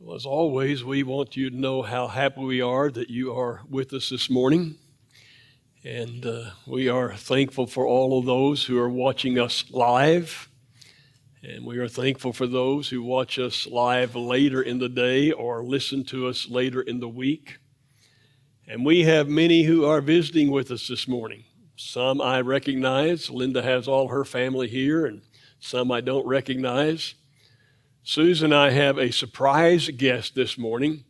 Well, as always, we want you to know how happy we are that you are with us this morning. And we are thankful for all of those who are watching us live. And we are thankful for those who watch us live later in the day or listen to us later in the week. And we have many who are visiting with us this morning. Some I recognize. Linda has all her family here, and some I don't recognize. Susan and I have a surprise guest this morning,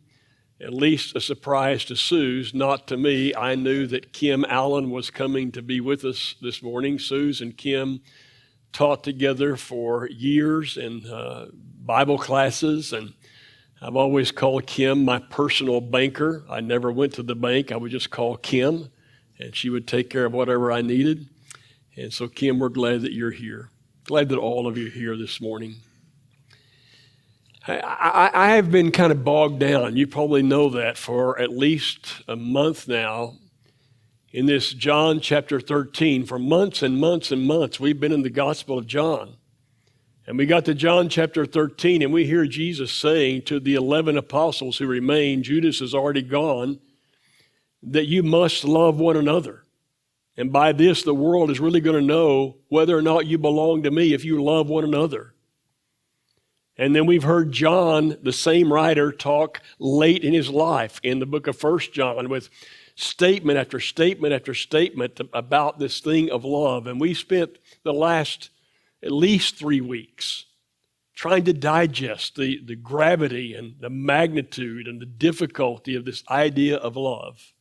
at least a surprise to Suze, not to me. I knew that Kim Allen was coming to be with us this morning. Suze and Kim taught together for years in Bible classes, and I've always called Kim my personal banker. I never went to the bank. I would just call Kim, and she would take care of whatever I needed. And so, Kim, we're glad that you're here. Glad that all of you are here this morning. I have been kind of bogged down. You probably know that for at least a month now in this John chapter 13. For months and months and months, we've been in the Gospel of John. And we got to John chapter 13, and we hear Jesus saying to the 11 apostles who remain, Judas is already gone, that you must love one another. And by this, the world is really going to know whether or not you belong to me if you love one another. And then we've heard John, the same writer, talk late in his life in the book of 1 John with statement after statement after statement about this thing of love. And we spent the last at least 3 weeks trying to digest the gravity and the magnitude and the difficulty of this idea of love.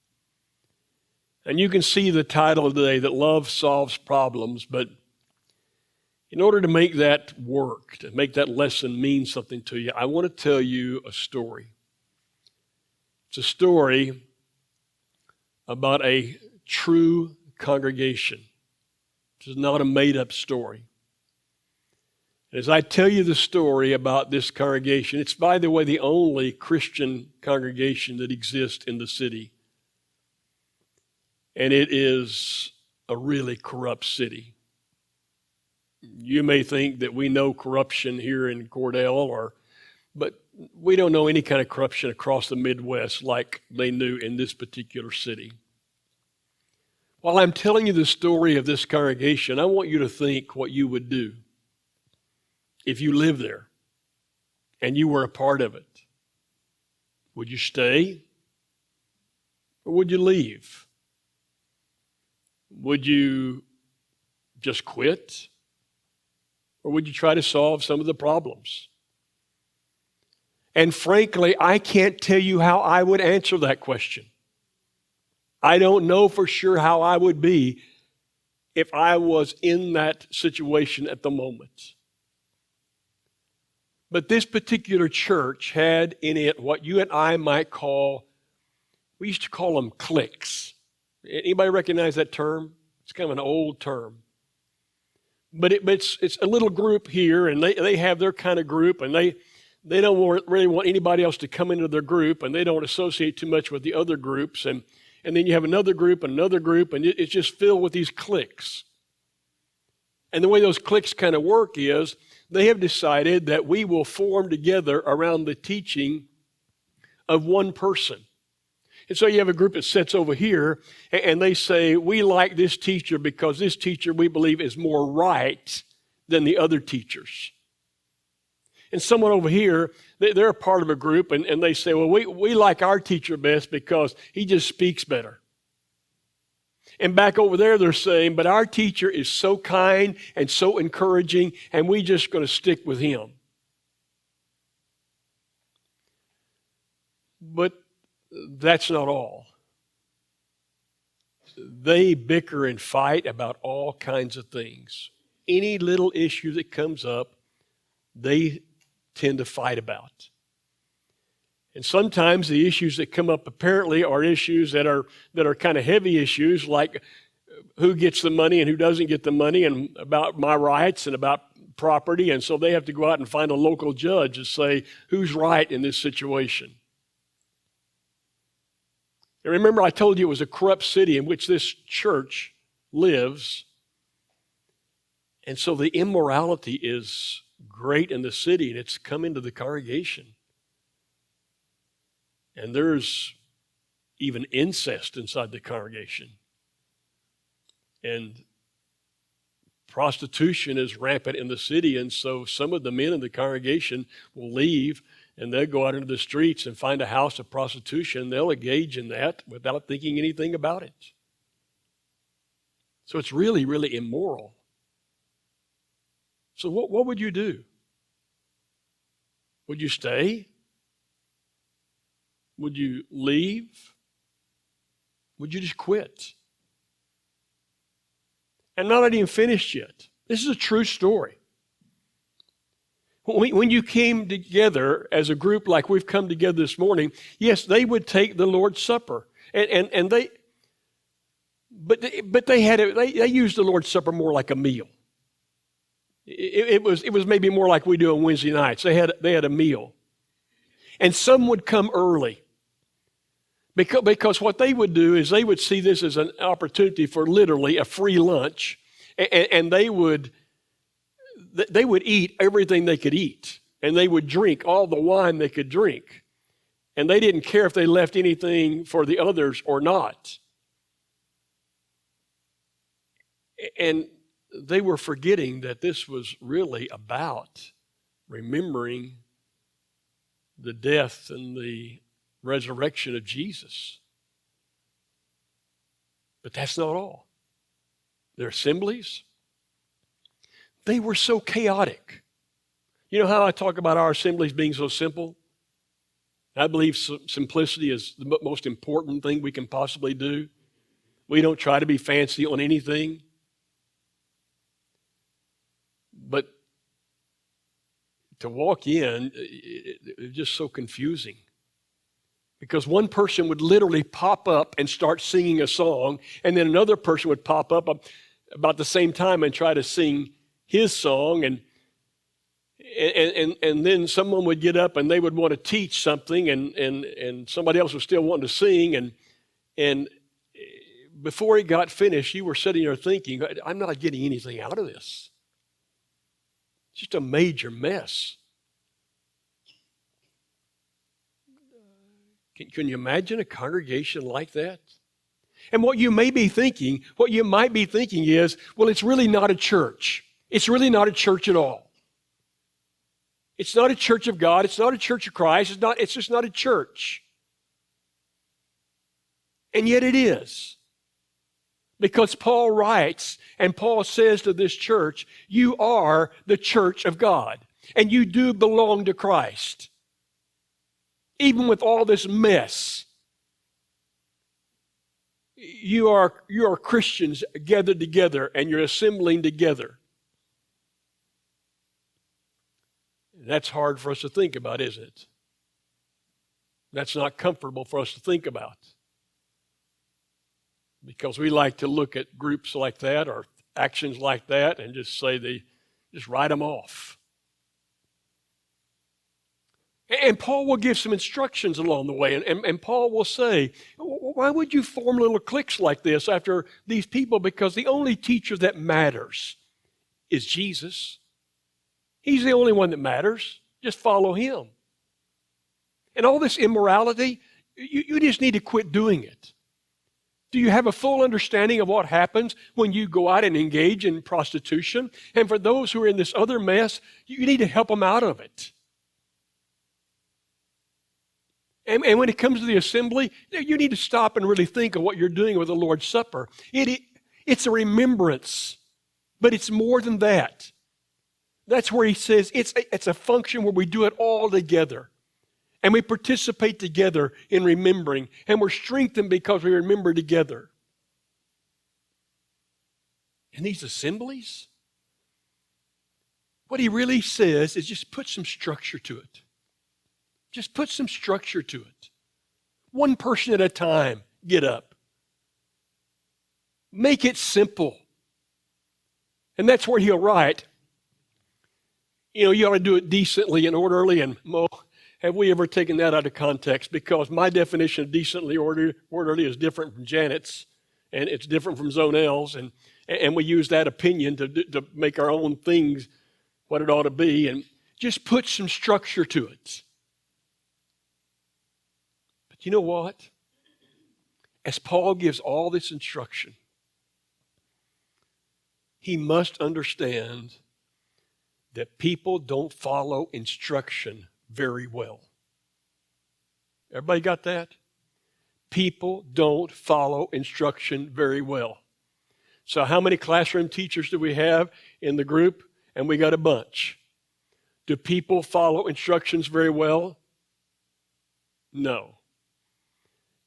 And you can see the title of today, that love solves problems, but in order to make that work, to make that lesson mean something to you, I want to tell you a story. It's a story about a true congregation. This is not a made-up story. As I tell you the story about this congregation, it's, by the way, the only Christian congregation that exists in the city. And it is a really corrupt city. You may think that we know corruption here in Cordell, but we don't know any kind of corruption across the Midwest like they knew in this particular city. While I'm telling you the story of this congregation, I want you to think what you would do if you lived there and you were a part of it. Would you stay or would you leave? Would you just quit? Or would you try to solve some of the problems? And frankly, I can't tell you how I would answer that question. I don't know for sure how I would be if I was in that situation at the moment. But this particular church had in it what you and I might call, we used to call them cliques. Anybody recognize that term? It's kind of an old term. But it's a little group here, and they have their kind of group, and they don't really want anybody else to come into their group, and they don't associate too much with the other groups. And then you have another group, and it's just filled with these cliques. And the way those cliques kind of work is they have decided that we will form together around the teaching of one person. And so you have a group that sits over here, and they say, we like this teacher because this teacher, we believe, is more right than the other teachers. And someone over here, they're a part of a group, and they say, well, we like our teacher best because he just speaks better. And back over there, they're saying, but our teacher is so kind and so encouraging, and we're just going to stick with him. But that's not all. They bicker and fight about all kinds of things. Any little issue that comes up, they tend to fight about. And sometimes the issues that come up apparently are issues that are kind of heavy issues, like who gets the money and who doesn't get the money, and about my rights and about property. And so they have to go out and find a local judge and say, who's right in this situation? And remember, I told you it was a corrupt city in which this church lives. And so the immorality is great in the city, and it's come into the congregation. And there's even incest inside the congregation. And prostitution is rampant in the city, and so some of the men in the congregation will leave and they'll go out into the streets and find a house of prostitution. They'll engage in that without thinking anything about it. So it's really, really immoral. So what would you do? Would you stay? Would you leave? Would you just quit? And not even finished yet. This is a true story. When you came together as a group like we've come together this morning, yes, they would take the Lord's Supper. And they used the Lord's Supper more like a meal. It was maybe more like we do on Wednesday nights. They had a meal. And some would come early. Because what they would do is they would see this as an opportunity for literally a free lunch, and they would eat everything they could eat, and they would drink all the wine they could drink, and they didn't care if they left anything for the others or not. And they were forgetting that this was really about remembering the death and the resurrection of Jesus. But that's not all. Their assemblies, they were so chaotic. You know how I talk about our assemblies being so simple? I believe simplicity is the most important thing we can possibly do. We don't try to be fancy on anything. But to walk in, it was just so confusing. Because one person would literally pop up and start singing a song, and then another person would pop up about the same time and try to sing his song, and then someone would get up and they would want to teach something, and somebody else was still wanting to sing, and before it got finished, you were sitting there thinking, I'm not getting anything out of this. It's just a major mess. Can you imagine a congregation like that? And what you might be thinking is, well, it's really not a church. It's really not a church at all. It's not a church of God. It's not a church of Christ. It's just not a church. And yet it is. Because Paul writes, and Paul says to this church, you are the church of God, and you do belong to Christ. Even with all this mess, you are Christians gathered together, and you're assembling together. That's hard for us to think about, isn't it? That's not comfortable for us to think about. Because we like to look at groups like that or actions like that and just just write them off. And Paul will give some instructions along the way. And Paul will say, why would you form little cliques like this after these people? Because the only teacher that matters is Jesus. He's the only one that matters. Just follow him. And all this immorality, you just need to quit doing it. Do you have a full understanding of what happens when you go out and engage in prostitution? And for those who are in this other mess, you need to help them out of it. And when it comes to the assembly, you need to stop and really think of what you're doing with the Lord's Supper. It's a remembrance, but it's more than that. That's where he says it's a function where we do it all together. And we participate together in remembering. And we're strengthened because we remember together. And these assemblies, what he really says is just put some structure to it. Just put some structure to it. One person at a time, get up. Make it simple. And that's where he'll write, you ought to do it decently and orderly. And have we ever taken that out of context? Because my definition of decently orderly is different from Janet's, and it's different from Zonel's, and we use that opinion to make our own things what it ought to be, and just put some structure to it. You know what? As Paul gives all this instruction, he must understand that people don't follow instruction very well. Everybody got that? People don't follow instruction very well. So how many classroom teachers do we have in the group? And we got a bunch. Do people follow instructions very well? No.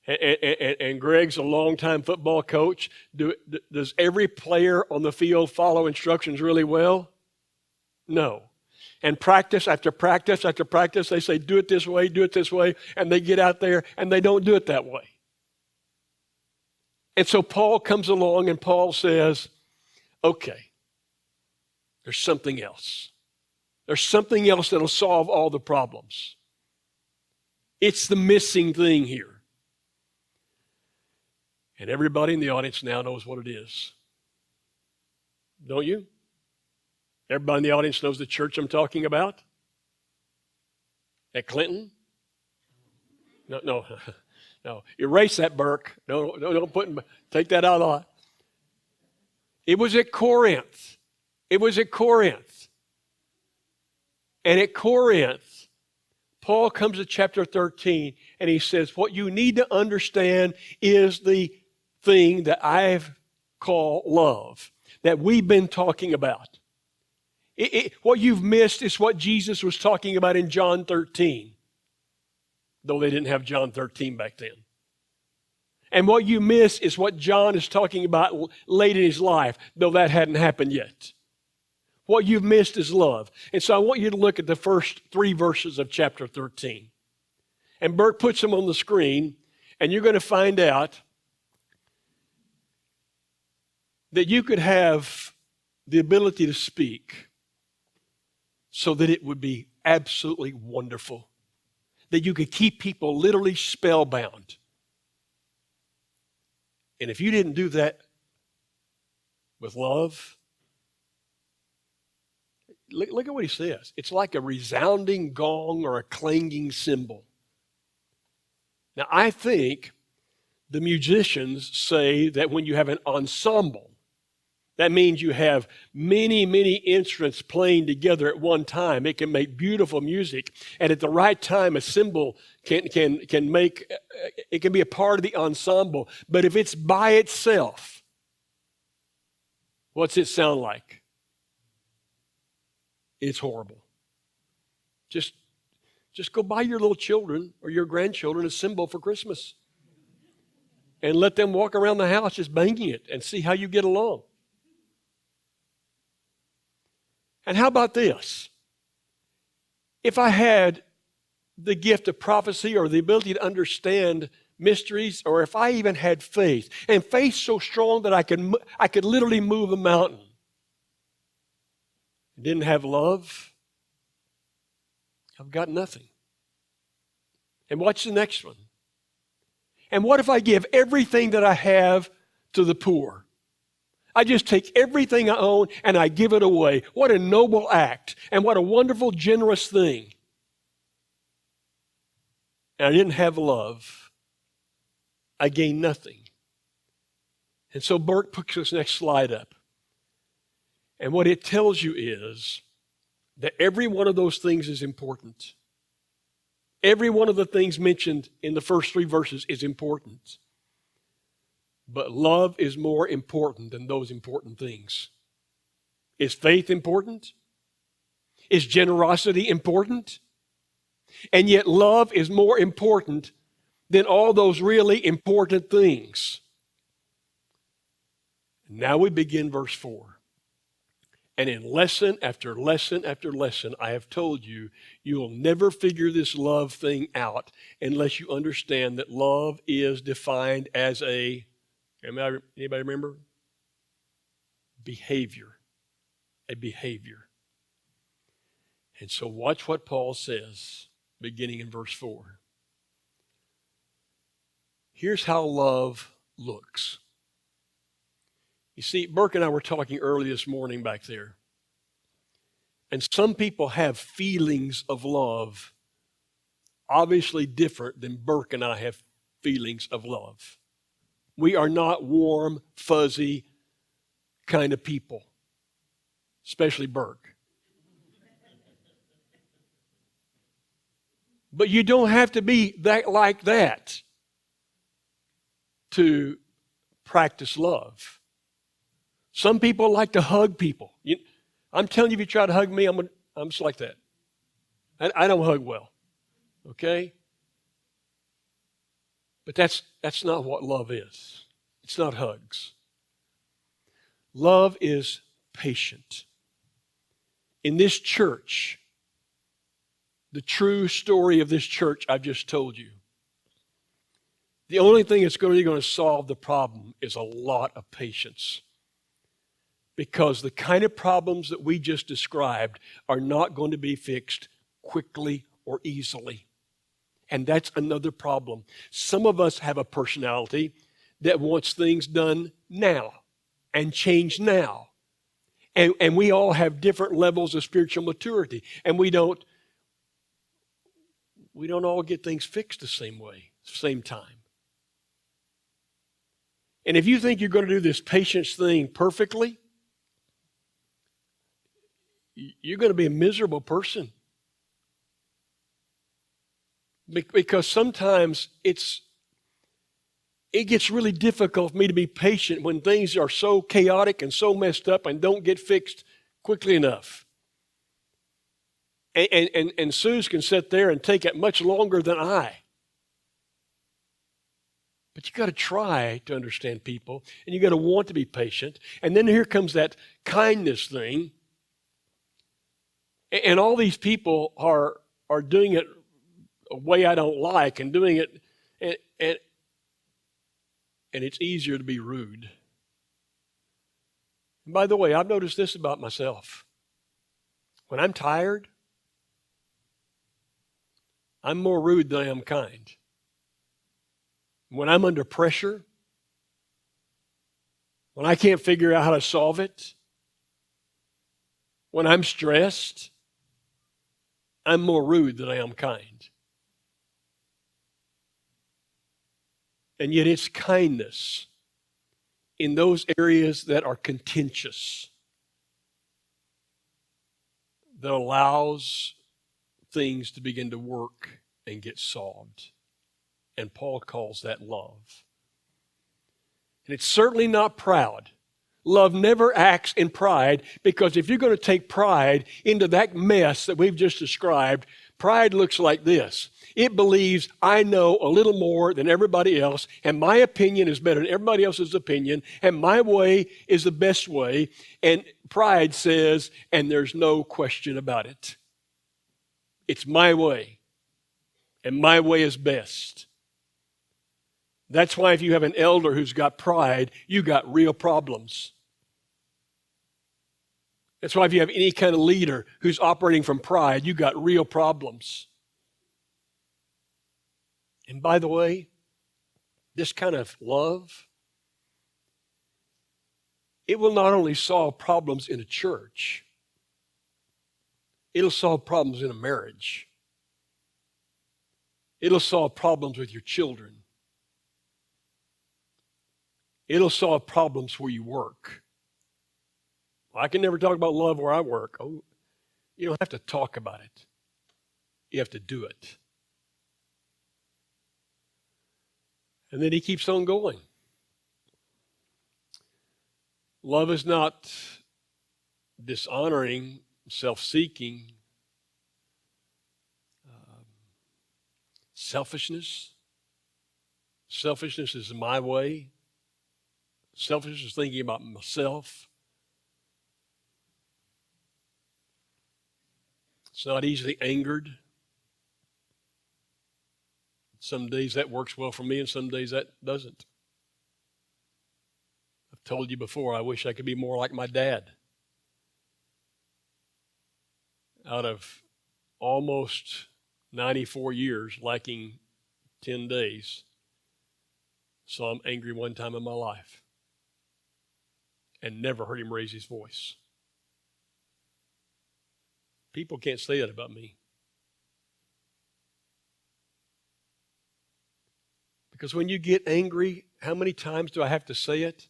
And Greg's a longtime football coach. Does every player on the field follow instructions really well? No. And practice after practice after practice, they say, do it this way, and they get out there and they don't do it that way. And so Paul comes along and Paul says, okay, there's something else. There's something else that'll solve all the problems. It's the missing thing here. And everybody in the audience now knows what it is. Don't you? Everybody in the audience knows the church I'm talking about? At Clinton? No. Erase that, Burke. No, don't take that out of the lot. It was at Corinth. And at Corinth, Paul comes to chapter 13 and he says, what you need to understand is the thing that I've called love, that we've been talking about. What you've missed is what Jesus was talking about in John 13, though they didn't have John 13 back then. And what you miss is what John is talking about late in his life, though that hadn't happened yet. What you've missed is love. And so I want you to look at the first 3 verses of chapter 13. And Bert puts them on the screen, and you're going to find out that you could have the ability to speak so that it would be absolutely wonderful. That you could keep people literally spellbound. And if you didn't do that with love, look at what he says. It's like a resounding gong or a clanging cymbal. Now, I think the musicians say that when you have an ensemble, that means you have many, many instruments playing together at one time. It can make beautiful music. And at the right time, a cymbal can make, it can be a part of the ensemble. But if it's by itself, what's it sound like? It's horrible. Just go buy your little children or your grandchildren a cymbal for Christmas. And let them walk around the house just banging it and see how you get along. And how about this? If I had the gift of prophecy or the ability to understand mysteries, or if I even had faith, and faith so strong that I could literally move a mountain, didn't have love, I've got nothing. And watch the next one. And what if I give everything that I have to the poor? I just take everything I own and I give it away. What a noble act and what a wonderful, generous thing. And I didn't have love. I gained nothing. And so Bert puts this next slide up. And what it tells you is that every one of those things is important. Every one of the things mentioned in the first 3 verses is important. But love is more important than those important things. Is faith important? Is generosity important? And yet love is more important than all those really important things. Now we begin verse 4. And in lesson after lesson after lesson, I have told you, you will never figure this love thing out unless you understand that love is defined as anybody remember? Behavior. A behavior. And so watch what Paul says, beginning in verse 4. Here's how love looks. You see, Burke and I were talking early this morning back there. And some people have feelings of love obviously different than Burke and I have feelings of love. We are not warm, fuzzy kind of people, especially Burke. But you don't have to be that like that to practice love. Some people like to hug people. I'm telling you, if you try to hug me, I'm just like that. I don't hug well, okay? But that's not what love is. It's not hugs. Love is patient. In this church, the true story of this church I've just told you, the only thing that's really going to solve the problem is a lot of patience. Because the kind of problems that we just described are not going to be fixed quickly or easily. And that's another problem. Some of us have a personality that wants things done now and change now. And we all have different levels of spiritual maturity. And we don't all get things fixed the same way, same time. And if you think you're going to do this patience thing perfectly, you're going to be a miserable person. Because sometimes it gets really difficult for me to be patient when things are so chaotic and so messed up and don't get fixed quickly enough. And Suze can sit there and take it much longer than I. But you got to try to understand people, and you got to want to be patient. And then here comes that kindness thing. And all these people are doing it a way I don't like, and doing it, and it's easier to be rude. And by the way, I've noticed this about myself. When I'm tired, I'm more rude than I am kind. When I'm under pressure, when I can't figure out how to solve it, when I'm stressed, I'm more rude than I am kind. And yet it's kindness in those areas that are contentious that allows things to begin to work and get solved. And Paul calls that love. And it's certainly not proud. Love never acts in pride, because if you're going to take pride into that mess that we've just described, pride looks like this. It believes I know a little more than everybody else, and my opinion is better than everybody else's opinion, and my way is the best way. And pride says, and there's no question about it, it's my way, and my way is best. That's why if you have an elder who's got pride, you got real problems. That's why if you have any kind of leader who's operating from pride, you got real problems. And by the way, this kind of love, it will not only solve problems in a church, it'll solve problems in a marriage. It'll solve problems with your children. It'll solve problems where you work. I can never talk about love where I work. Oh, you don't have to talk about it. You have to do it. And then he keeps on going. Love is not dishonoring, self-seeking, selfishness. Selfishness is my way. Selfishness is thinking about myself. It's not easily angered. Some days that works well for me, and some days that doesn't. I've told you before, I wish I could be more like my dad. Out of almost 94 years, lacking 10 days, so I'm angry one time in my life and never heard him raise his voice. People can't say that about me. Because when you get angry, how many times do I have to say it?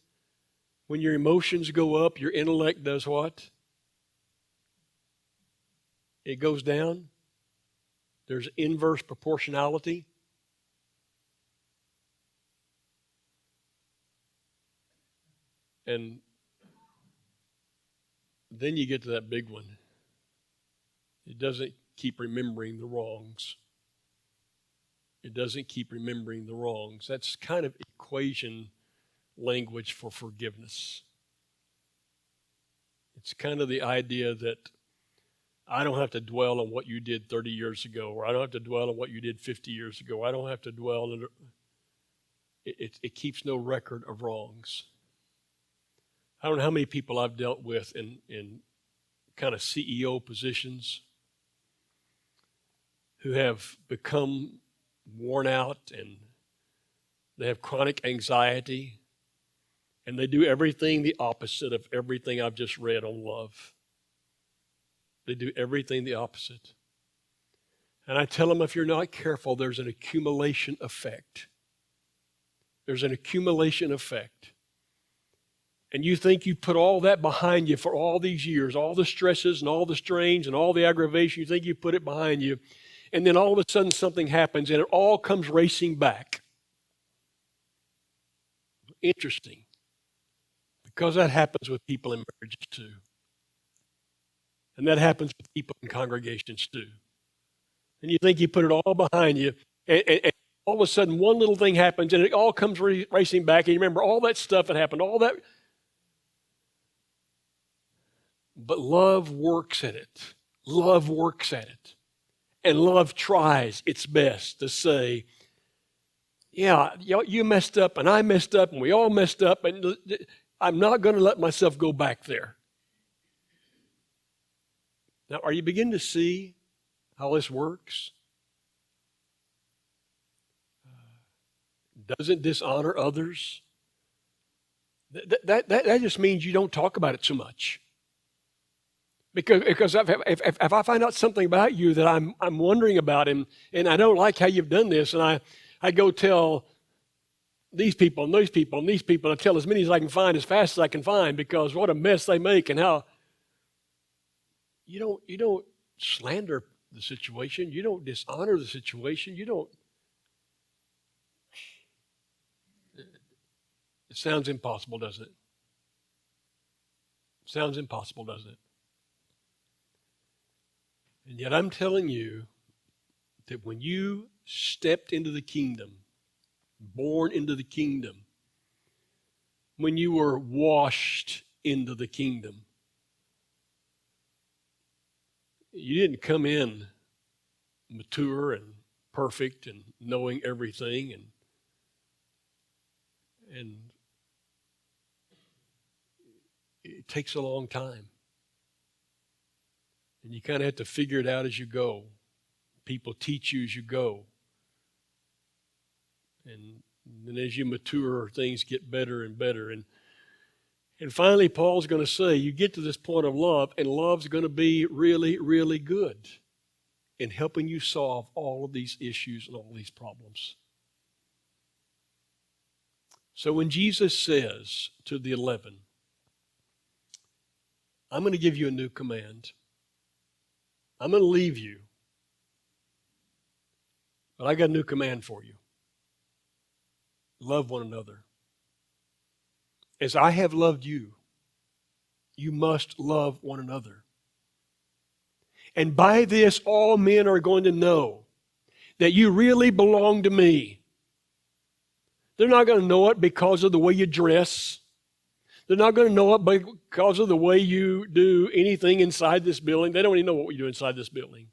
When your emotions go up, your intellect does what? It goes down. There's inverse proportionality. And then you get to that big one. It doesn't keep remembering the wrongs. It doesn't keep remembering the wrongs. That's kind of equation language for forgiveness. It's kind of the idea that I don't have to dwell on what you did 30 years ago, or I don't have to dwell on what you did 50 years ago. I don't have to dwell on it. It keeps no record of wrongs. I don't know how many people I've dealt with in kind of CEO positions who have become worn out and they have chronic anxiety and they do everything the opposite of everything I've just read on love. They do everything the opposite. And I tell them, if you're not careful, there's an accumulation effect. There's an accumulation effect. And you think you put all that behind you for all these years, all the stresses and all the strains and all the aggravation, you think you put it behind you. And then all of a sudden something happens and it all comes racing back. Interesting. Because that happens with people in marriages too. And that happens with people in congregations too. And you think you put it all behind you, and all of a sudden one little thing happens and it all comes racing back. And you remember all that stuff that happened, all that. But love works at it. Love works at it. And love tries its best to say, yeah, you messed up and I messed up and we all messed up, and I'm not going to let myself go back there. Now, are you beginning to see how this works? Doesn't dishonor others? That just means you don't talk about it so much. Because if I find out something about you that I'm wondering about, and I don't like how you've done this, and I go tell these people and those people and these people, and I tell as many as I can find as fast as I can find, because what a mess they make, and how you don't slander the situation, you don't dishonor the situation, you don't. It sounds impossible, doesn't it? Sounds impossible, doesn't it? And yet I'm telling you that when you stepped into the kingdom, born into the kingdom, when you were washed into the kingdom, you didn't come in mature and perfect and knowing everything, and it takes a long time. And you kind of have to figure it out as you go. People teach you as you go. And then as you mature, things get better and better. And finally, Paul's going to say, you get to this point of love, and love's going to be really, really good in helping you solve all of these issues and all these problems. So when Jesus says to the 11, I'm going to give you a new command. I'm going to leave you, but I got a new command for you. Love one another. As I have loved you, you must love one another. And by this, all men are going to know that you really belong to me. They're not going to know it because of the way you dress. They're not going to know it because of the way you do anything inside this building. They don't even know what you do inside this building.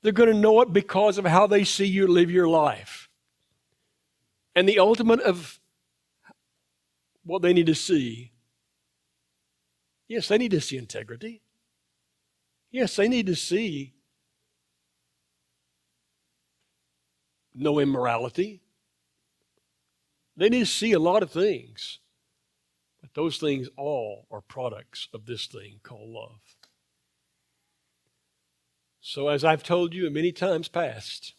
They're going to know it because of how they see you live your life. And the ultimate of what they need to see, yes, they need to see integrity. Yes, they need to see no immorality. They need to see a lot of things. But those things all are products of this thing called love. So as I've told you many times past,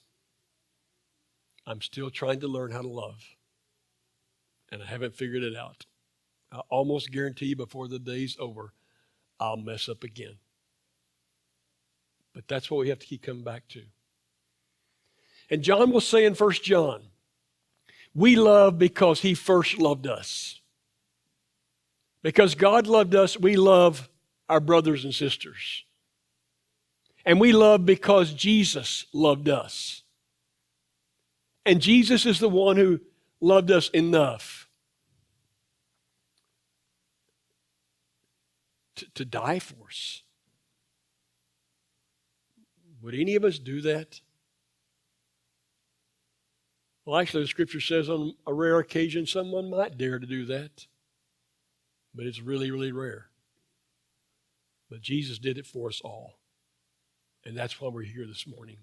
I'm still trying to learn how to love, and I haven't figured it out. I almost guarantee you before the day's over, I'll mess up again. But that's what we have to keep coming back to. And John will say in 1 John, we love because he first loved us. Because God loved us, we love our brothers and sisters. And we love because Jesus loved us. And Jesus is the one who loved us enough to die for us. Would any of us do that? Well, actually, the scripture says on a rare occasion someone might dare to do that. But it's really, really rare. But Jesus did it for us all. And that's why we're here this morning.